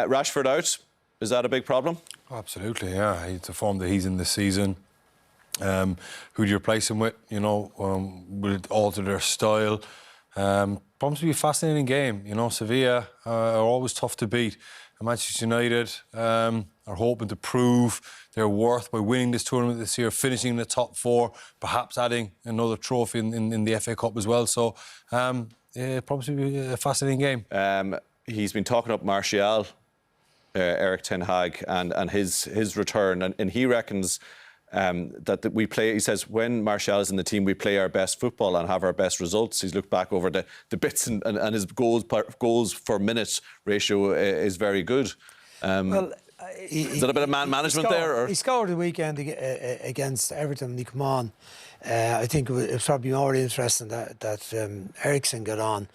Rashford out. Is that a big problem? Absolutely, yeah. It's the form that he's in this season. Who do you replace him with? You know, will it alter their style? Promise to be a fascinating game. You know, Sevilla are always tough to beat. And Manchester United are hoping to prove their worth by winning this tournament this year, finishing in the top 4, perhaps adding another trophy in the FA Cup as well. So, yeah, probably be a fascinating game. He's been talking up Martial, Eric Ten Hag, and his return, and he reckons that we play. He says when Martial is in the team, we play our best football and have our best results. He's looked back over the bits, and his goals per minute ratio is very good. Is that a bit of man management there? Or? He scored the weekend against Everton when he come on. I think it was probably more interesting that Eriksen got on,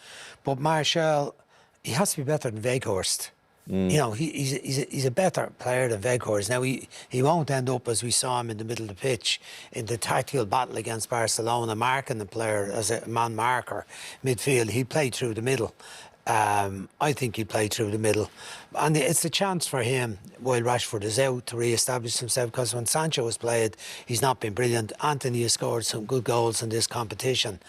but Martial, he has to be better than Weghorst. You know, he's a better player than Weghorst. Now, he won't end up, as we saw him in the middle of the pitch, in the tactical battle against Barcelona, marking the player as a man marker midfield. He played through the middle. I think he played through the middle. And it's a chance for him, while Rashford is out, to re-establish himself, because when Sancho has played, he's not been brilliant. Anthony has scored some good goals in this competition.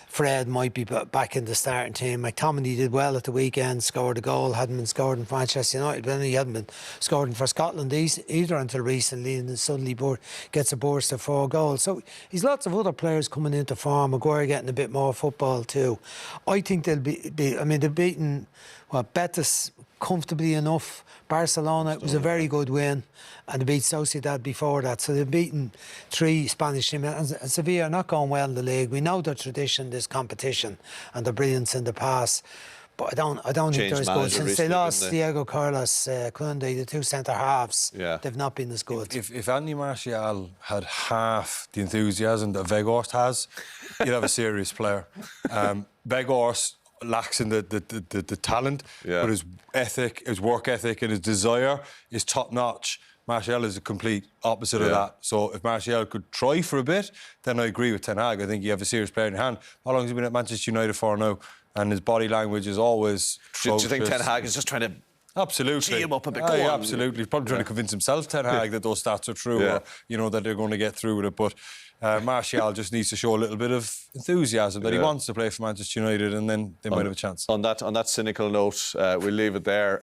Fred might be back in the starting team. McTominay did well at the weekend, scored a goal, hadn't been scored in Manchester United, but he hadn't been scoring for Scotland either until recently, and then suddenly gets a burst of 4 goals. So he's lots of other players coming into form. Maguire getting a bit more football too. I think they'll be I mean, they've beaten Betis comfortably enough. Barcelona, it was a very good win, and they beat Sociedad before that. So they've beaten 3 Spanish teams, and Sevilla are not going well in the league. We know their tradition, this competition, and their brilliance in the past. But I don't think they're as good. Since they lost Diego Carlos, Koundé, the 2 centre halves, they've not been as good. If Andy Martial had half the enthusiasm that Weghorst has, you'd have a serious player. Weghorst lacks in the talent, but his ethic, his work ethic and his desire is top notch. Martial is a complete opposite of that. So if Martial could try for a bit, then I agree with Ten Hag. I think you have a serious player in your hand. How long has he been at Manchester United for now? And his body language is always atrocious. Do you think Ten Hag is just trying to absolutely tee him up a bit? Absolutely. He's probably trying to convince himself, Ten Hag, that those stats are true, or, you know, that they're going to get through with it. But Martial just needs to show a little bit of enthusiasm that he wants to play for Manchester United, and then they might have a chance. On that cynical note, we'll leave it there.